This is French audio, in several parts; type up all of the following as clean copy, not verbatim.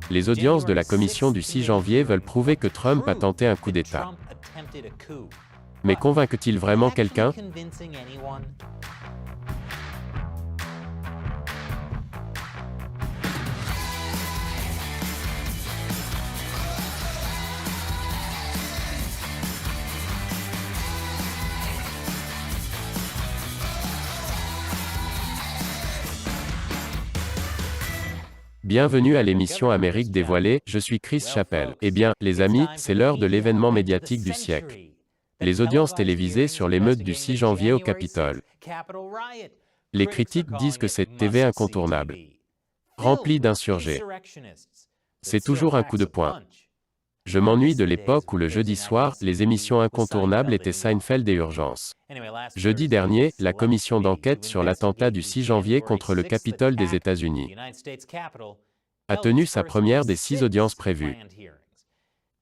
Les audiences de la commission du 6 janvier veulent prouver que Trump a tenté un coup d'État. Mais convainc-t-il vraiment quelqu'un? Bienvenue à l'émission Amérique dévoilée, je suis Chris Chappell. Eh bien, les amis, c'est l'heure de l'événement médiatique du siècle. Les audiences télévisées sur l'émeute du 6 janvier au Capitole. Les critiques disent que c'est TV incontournable, rempli d'insurgés. C'est toujours un coup de poing. Je m'ennuie de l'époque où le jeudi soir, les émissions incontournables étaient Seinfeld et Urgence. Jeudi dernier, la commission d'enquête sur l'attentat du 6 janvier contre le Capitole des États-Unis a tenu sa première des 6 audiences prévues.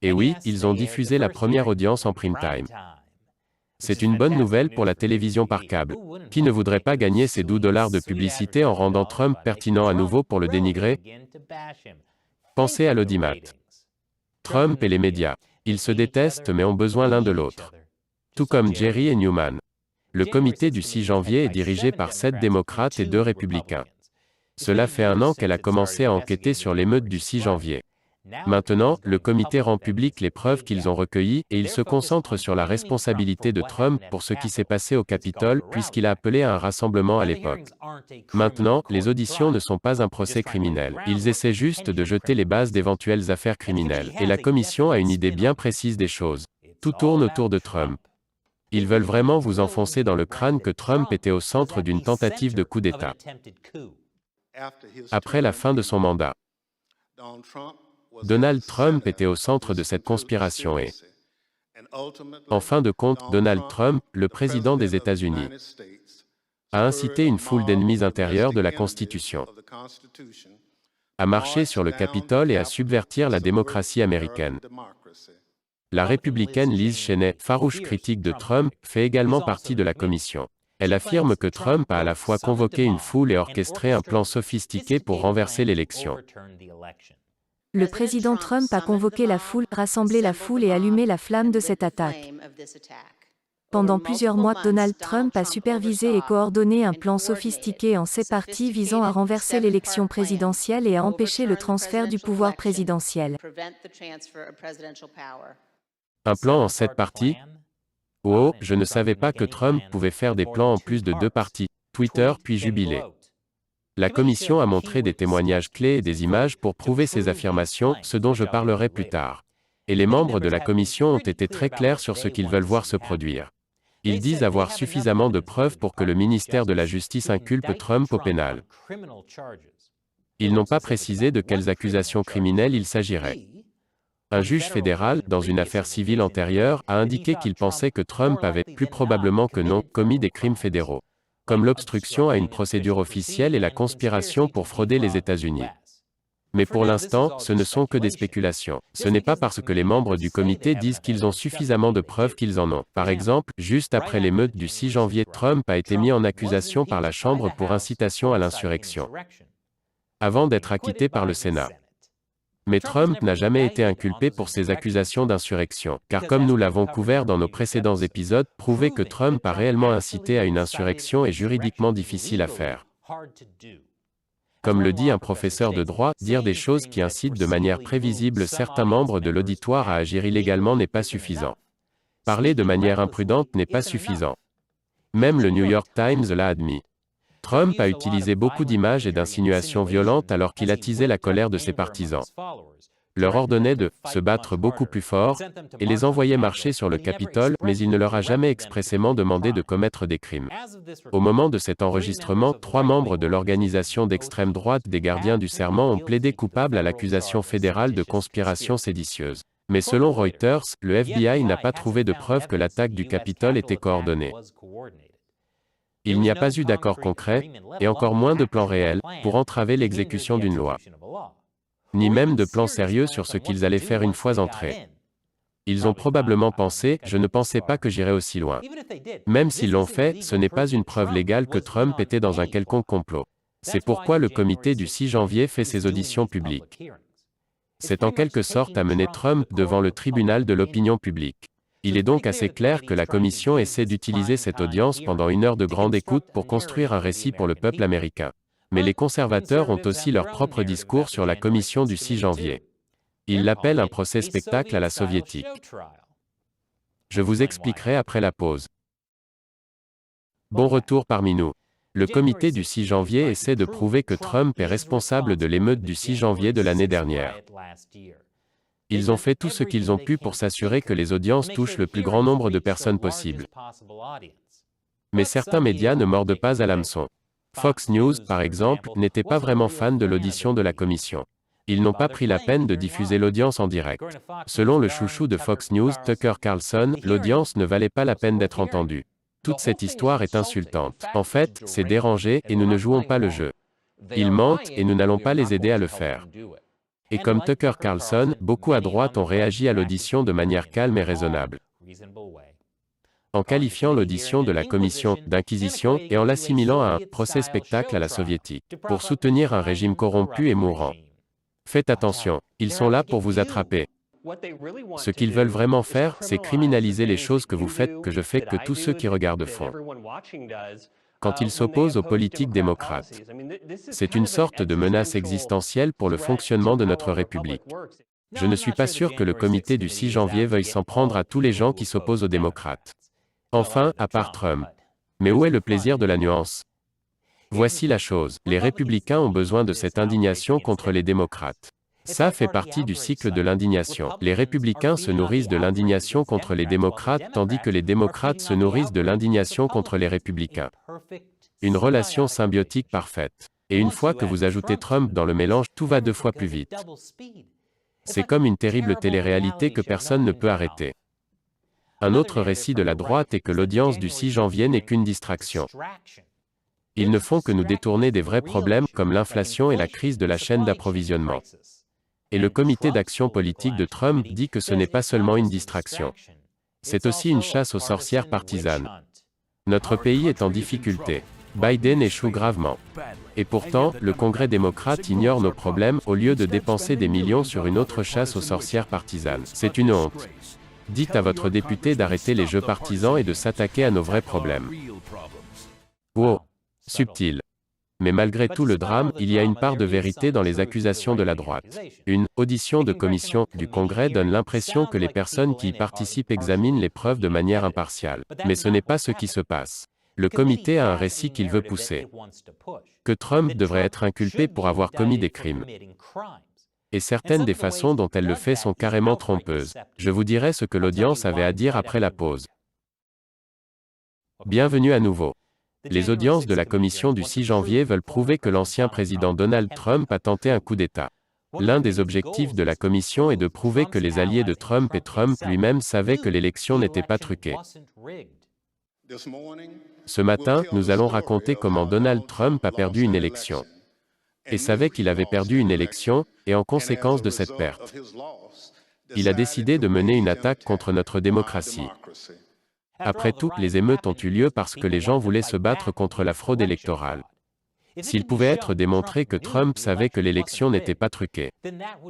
Et oui, ils ont diffusé la première audience en prime time. C'est une bonne nouvelle pour la télévision par câble. Qui ne voudrait pas gagner ses $12 de publicité en rendant Trump pertinent à nouveau pour le dénigrer? Pensez à l'audimat. Trump et les médias. Ils se détestent mais ont besoin l'un de l'autre. Tout comme Jerry et Newman. Le comité du 6 janvier est dirigé par 7 démocrates et 2 républicains. Cela fait 1 an qu'elle a commencé à enquêter sur l'émeute du 6 janvier. Maintenant, le comité rend public les preuves qu'ils ont recueillies, et il se concentre sur la responsabilité de Trump pour ce qui s'est passé au Capitole, puisqu'il a appelé à un rassemblement à l'époque. Maintenant, les auditions ne sont pas un procès criminel. Ils essaient juste de jeter les bases d'éventuelles affaires criminelles, et la commission a une idée bien précise des choses. Tout tourne autour de Trump. Ils veulent vraiment vous enfoncer dans le crâne que Trump était au centre d'une tentative de coup d'État. Après la fin de son mandat, Donald Trump était au centre de cette conspiration et, en fin de compte, Donald Trump, le président des États-Unis, a incité une foule d'ennemis intérieurs de la Constitution à marcher sur le Capitole et à subvertir la démocratie américaine. La républicaine Liz Cheney, farouche critique de Trump, fait également partie de la commission. Elle affirme que Trump a à la fois convoqué une foule et orchestré un plan sophistiqué pour renverser l'élection. Le président Trump a convoqué la foule, rassemblé la foule et allumé la flamme de cette attaque. Pendant plusieurs mois, Donald Trump a supervisé et coordonné un plan sophistiqué en 7 parties visant à renverser l'élection présidentielle et à empêcher le transfert du pouvoir présidentiel. Un plan en 7 parties? Oh, je ne savais pas que Trump pouvait faire des plans en plus de 2 parties. Twitter puis jubilé. La commission a montré des témoignages clés et des images pour prouver ces affirmations, ce dont je parlerai plus tard. Et les membres de la commission ont été très clairs sur ce qu'ils veulent voir se produire. Ils disent avoir suffisamment de preuves pour que le ministère de la Justice inculpe Trump au pénal. Ils n'ont pas précisé de quelles accusations criminelles il s'agirait. Un juge fédéral, dans une affaire civile antérieure, a indiqué qu'il pensait que Trump avait, plus probablement que non, commis des crimes fédéraux, comme l'obstruction à une procédure officielle et la conspiration pour frauder les États-Unis. Mais pour l'instant, ce ne sont que des spéculations. Ce n'est pas parce que les membres du comité disent qu'ils ont suffisamment de preuves qu'ils en ont. Par exemple, juste après l'émeute du 6 janvier, Trump a été mis en accusation par la Chambre pour incitation à l'insurrection, avant d'être acquitté par le Sénat. Mais Trump n'a jamais été inculpé pour ces accusations d'insurrection, car comme nous l'avons couvert dans nos précédents épisodes, prouver que Trump a réellement incité à une insurrection est juridiquement difficile à faire. Comme le dit un professeur de droit, dire des choses qui incitent de manière prévisible certains membres de l'auditoire à agir illégalement n'est pas suffisant. Parler de manière imprudente n'est pas suffisant. Même le New York Times l'a admis. Trump a utilisé beaucoup d'images et d'insinuations violentes alors qu'il attisait la colère de ses partisans, leur ordonnait de se battre beaucoup plus fort, et les envoyait marcher sur le Capitole, mais il ne leur a jamais expressément demandé de commettre des crimes. Au moment de cet enregistrement, 3 membres de l'organisation d'extrême droite des Gardiens du Serment ont plaidé coupables à l'accusation fédérale de conspiration séditieuse. Mais selon Reuters, le FBI n'a pas trouvé de preuve que l'attaque du Capitole était coordonnée. Il n'y a pas eu d'accord concret, et encore moins de plan réel, pour entraver l'exécution d'une loi. Ni même de plan sérieux sur ce qu'ils allaient faire une fois entrés. Ils ont probablement pensé, je ne pensais pas que j'irais aussi loin. Même s'ils l'ont fait, ce n'est pas une preuve légale que Trump était dans un quelconque complot. C'est pourquoi le comité du 6 janvier fait ses auditions publiques. C'est en quelque sorte amener Trump devant le tribunal de l'opinion publique. Il est donc assez clair que la commission essaie d'utiliser cette audience pendant une heure de grande écoute pour construire un récit pour le peuple américain. Mais les conservateurs ont aussi leur propre discours sur la commission du 6 janvier. Ils l'appellent un procès spectacle à la soviétique. Je vous expliquerai après la pause. Bon retour parmi nous. Le comité du 6 janvier essaie de prouver que Trump est responsable de l'émeute du 6 janvier de l'année dernière. Ils ont fait tout ce qu'ils ont pu pour s'assurer que les audiences touchent le plus grand nombre de personnes possible. Mais certains médias ne mordent pas à l'hameçon. Fox News, par exemple, n'était pas vraiment fan de l'audition de la commission. Ils n'ont pas pris la peine de diffuser l'audience en direct. Selon le chouchou de Fox News, Tucker Carlson, l'audience ne valait pas la peine d'être entendue. Toute cette histoire est insultante. En fait, c'est dérangé et nous ne jouons pas le jeu. Ils mentent et nous n'allons pas les aider à le faire. Et comme Tucker Carlson, beaucoup à droite ont réagi à l'audition de manière calme et raisonnable. En qualifiant l'audition de la commission d'inquisition et en l'assimilant à un procès spectacle à la soviétique, pour soutenir un régime corrompu et mourant. Faites attention, ils sont là pour vous attraper. Ce qu'ils veulent vraiment faire, c'est criminaliser les choses que vous faites, que je fais, que tous ceux qui regardent font. Quand ils s'opposent aux politiques démocrates. C'est une sorte de menace existentielle pour le fonctionnement de notre République. Je ne suis pas sûr que le comité du 6 janvier veuille s'en prendre à tous les gens qui s'opposent aux démocrates. Enfin, à part Trump. Mais où est le plaisir de la nuance? Voici la chose, les républicains ont besoin de cette indignation contre les démocrates. Ça fait partie du cycle de l'indignation. Les républicains se nourrissent de l'indignation contre les démocrates tandis que les démocrates se nourrissent de l'indignation contre les républicains. Une relation symbiotique parfaite. Et une fois que vous ajoutez Trump dans le mélange, tout va 2 fois plus vite. C'est comme une terrible télé-réalité que personne ne peut arrêter. Un autre récit de la droite est que l'audience du 6 janvier n'est qu'une distraction. Ils ne font que nous détourner des vrais problèmes comme l'inflation et la crise de la chaîne d'approvisionnement. Et le comité d'action politique de Trump dit que ce n'est pas seulement une distraction. C'est aussi une chasse aux sorcières partisanes. Notre pays est en difficulté. Biden échoue gravement. Et pourtant, le Congrès démocrate ignore nos problèmes au lieu de dépenser des millions sur une autre chasse aux sorcières partisanes. C'est une honte. Dites à votre député d'arrêter les jeux partisans et de s'attaquer à nos vrais problèmes. Wow. Subtil. Mais malgré tout le drame, il y a une part de vérité dans les accusations de la droite. Une audition de commission du Congrès donne l'impression que les personnes qui y participent examinent les preuves de manière impartiale. Mais ce n'est pas ce qui se passe. Le comité a un récit qu'il veut pousser. Que Trump devrait être inculpé pour avoir commis des crimes. Et certaines des façons dont elle le fait sont carrément trompeuses. Je vous dirai ce que l'audience avait à dire après la pause. Bienvenue à nouveau. Les audiences de la commission du 6 janvier veulent prouver que l'ancien président Donald Trump a tenté un coup d'État. L'un des objectifs de la commission est de prouver que les alliés de Trump et Trump lui-même savaient que l'élection n'était pas truquée. Ce matin, nous allons raconter comment Donald Trump a perdu une élection. Et savait qu'il avait perdu une élection, et en conséquence de cette perte, il a décidé de mener une attaque contre notre démocratie. Après tout, les émeutes ont eu lieu parce que les gens voulaient se battre contre la fraude électorale. S'il pouvait être démontré que Trump savait que l'élection n'était pas truquée,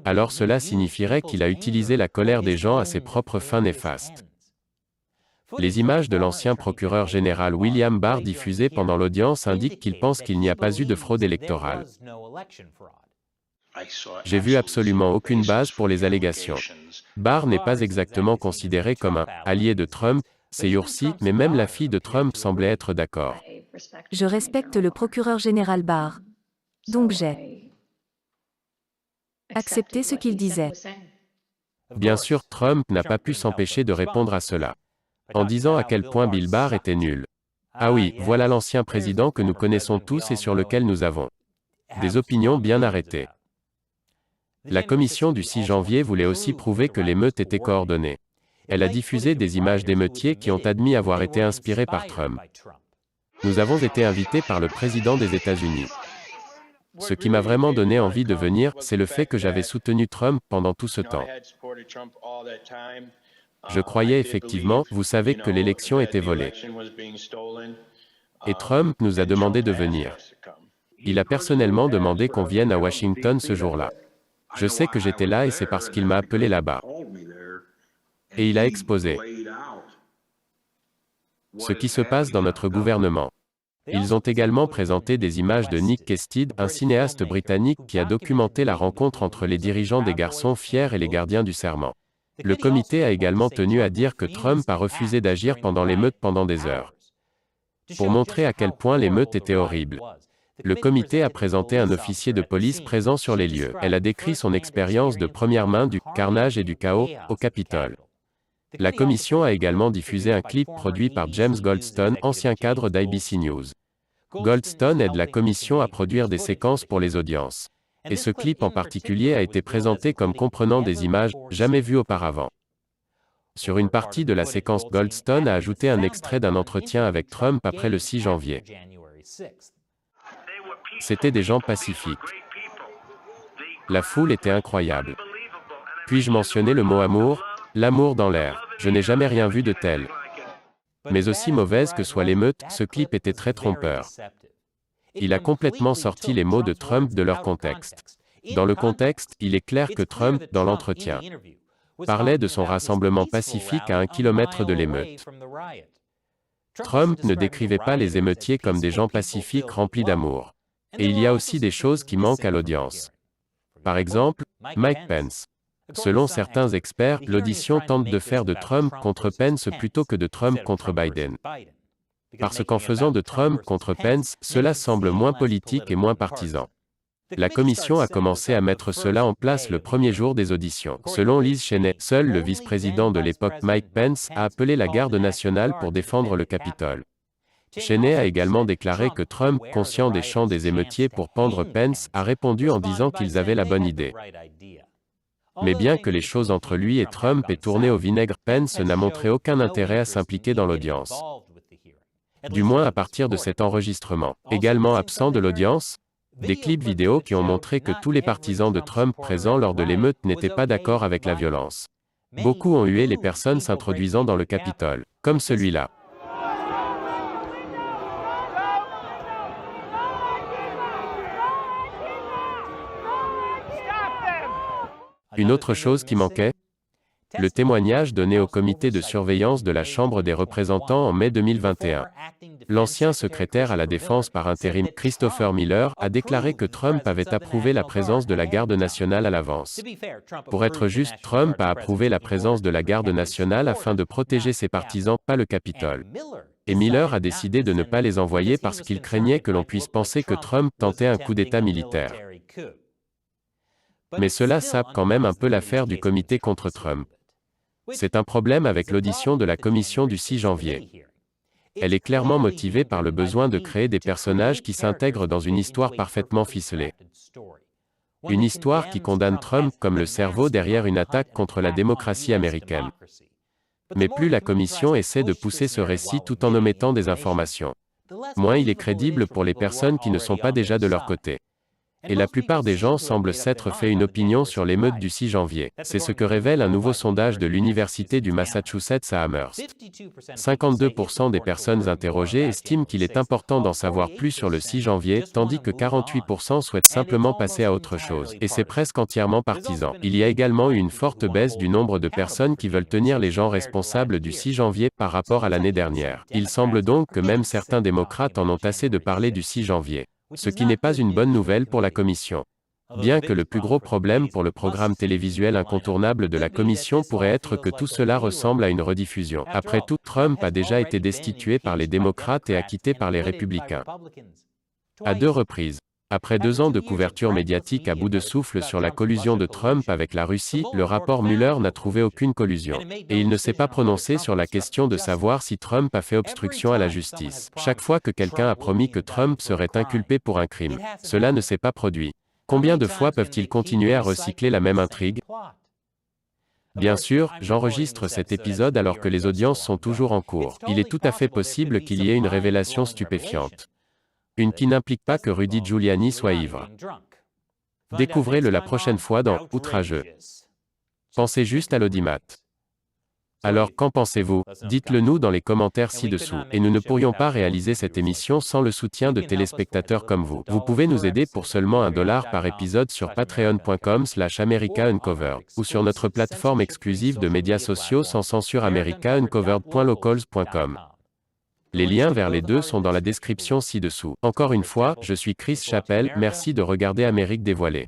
alors cela signifierait qu'il a utilisé la colère des gens à ses propres fins néfastes. Les images de l'ancien procureur général William Barr diffusées pendant l'audience indiquent qu'il pense qu'il n'y a pas eu de fraude électorale. J'ai vu absolument aucune base pour les allégations. Barr n'est pas exactement considéré comme un allié de Trump, ces jours-ci, mais même la fille de Trump semblait être d'accord. Je respecte le procureur général Barr. Donc j'ai accepté ce qu'il disait. Bien sûr, Trump n'a pas pu s'empêcher de répondre à cela. En disant à quel point Bill Barr était nul. Ah oui, voilà l'ancien président que nous connaissons tous et sur lequel nous avons des opinions bien arrêtées. La commission du 6 janvier voulait aussi prouver que l'émeute était coordonnée. Elle a diffusé des images d'émeutiers qui ont admis avoir été inspirés par Trump. Nous avons été invités par le président des États-Unis. Ce qui m'a vraiment donné envie de venir, c'est le fait que j'avais soutenu Trump pendant tout ce temps. Je croyais effectivement, vous savez, que l'élection était volée. Et Trump nous a demandé de venir. Il a personnellement demandé qu'on vienne à Washington ce jour-là. Je sais que j'étais là et c'est parce qu'il m'a appelé là-bas. Et il a exposé ce qui se passe dans notre gouvernement. Ils ont également présenté des images de Nick Kestid, un cinéaste britannique qui a documenté la rencontre entre les dirigeants des Garçons Fiers et les gardiens du serment. Le comité a également tenu à dire que Trump a refusé d'agir pendant l'émeute pendant des heures. Pour montrer à quel point l'émeute était horrible, le comité a présenté un officier de police présent sur les lieux. Elle a décrit son expérience de première main du carnage et du chaos au Capitole. La commission a également diffusé un clip produit par James Goldstone, ancien cadre d'ABC News. Goldstone aide la commission à produire des séquences pour les audiences. Et ce clip en particulier a été présenté comme comprenant des images jamais vues auparavant. Sur une partie de la séquence, Goldstone a ajouté un extrait d'un entretien avec Trump après le 6 janvier. C'étaient des gens pacifiques. La foule était incroyable. Puis-je mentionner le mot amour? L'amour dans l'air. Je n'ai jamais rien vu de tel. Mais aussi mauvaise que soit l'émeute, ce clip était très trompeur. Il a complètement sorti les mots de Trump de leur contexte. Dans le contexte, il est clair que Trump, dans l'entretien, parlait de son rassemblement pacifique à 1 kilomètre de l'émeute. Trump ne décrivait pas les émeutiers comme des gens pacifiques remplis d'amour. Et il y a aussi des choses qui manquent à l'audience. Par exemple, Mike Pence. Selon certains experts, l'audition tente de faire de Trump contre Pence plutôt que de Trump contre Biden. Parce qu'en faisant de Trump contre Pence, cela semble moins politique et moins partisan. La commission a commencé à mettre cela en place le premier jour des auditions. Selon Liz Cheney, seul le vice-président de l'époque Mike Pence a appelé la garde nationale pour défendre le Capitole. Cheney a également déclaré que Trump, conscient des chants des émeutiers pour pendre Pence, a répondu en disant qu'ils avaient la bonne idée. Mais bien que les choses entre lui et Trump aient tourné au vinaigre, Pence n'a montré aucun intérêt à s'impliquer dans l'audience. Du moins à partir de cet enregistrement. Également absent de l'audience, des clips vidéo qui ont montré que tous les partisans de Trump présents lors de l'émeute n'étaient pas d'accord avec la violence. Beaucoup ont hué les personnes s'introduisant dans le Capitole, comme celui-là. Une autre chose qui manquait? Le témoignage donné au comité de surveillance de la Chambre des représentants en mai 2021. L'ancien secrétaire à la défense par intérim, Christopher Miller, a déclaré que Trump avait approuvé la présence de la garde nationale à l'avance. Pour être juste, Trump a approuvé la présence de la garde nationale afin de protéger ses partisans, pas le Capitole. Et Miller a décidé de ne pas les envoyer parce qu'il craignait que l'on puisse penser que Trump tentait un coup d'État militaire. Mais cela sape quand même un peu l'affaire du comité contre Trump. C'est un problème avec l'audition de la commission du 6 janvier. Elle est clairement motivée par le besoin de créer des personnages qui s'intègrent dans une histoire parfaitement ficelée. Une histoire qui condamne Trump comme le cerveau derrière une attaque contre la démocratie américaine. Mais plus la commission essaie de pousser ce récit tout en omettant des informations, moins il est crédible pour les personnes qui ne sont pas déjà de leur côté. Et la plupart des gens semblent s'être fait une opinion sur l'émeute du 6 janvier. C'est ce que révèle un nouveau sondage de l'Université du Massachusetts à Amherst. 52% des personnes interrogées estiment qu'il est important d'en savoir plus sur le 6 janvier, tandis que 48% souhaitent simplement passer à autre chose. Et c'est presque entièrement partisan. Il y a également eu une forte baisse du nombre de personnes qui veulent tenir les gens responsables du 6 janvier par rapport à l'année dernière. Il semble donc que même certains démocrates en ont assez de parler du 6 janvier. Ce qui n'est pas une bonne nouvelle pour la commission. Bien que le plus gros problème pour le programme télévisuel incontournable de la commission pourrait être que tout cela ressemble à une rediffusion. Après tout, Trump a déjà été destitué par les démocrates et acquitté par les républicains. À 2 reprises. Après 2 ans de couverture médiatique à bout de souffle sur la collusion de Trump avec la Russie, le rapport Mueller n'a trouvé aucune collusion. Et il ne s'est pas prononcé sur la question de savoir si Trump a fait obstruction à la justice. Chaque fois que quelqu'un a promis que Trump serait inculpé pour un crime, cela ne s'est pas produit. Combien de fois peuvent-ils continuer à recycler la même intrigue? Bien sûr, j'enregistre cet épisode alors que les audiences sont toujours en cours. Il est tout à fait possible qu'il y ait une révélation stupéfiante. Une qui n'implique pas que Rudy Giuliani soit ivre. Découvrez-le la prochaine fois dans Outrageux. Pensez juste à l'audimat. Alors qu'en pensez-vous? Dites-le nous dans les commentaires ci-dessous. Et nous ne pourrions pas réaliser cette émission sans le soutien de téléspectateurs comme vous. Vous pouvez nous aider pour seulement $1 par épisode sur patreon.com/americauncovered ou sur notre plateforme exclusive de médias sociaux sans censure americauncovered.locals.com. Les liens vers les deux sont dans la description ci-dessous. Encore une fois, je suis Chris Chappell, merci de regarder Amérique dévoilée.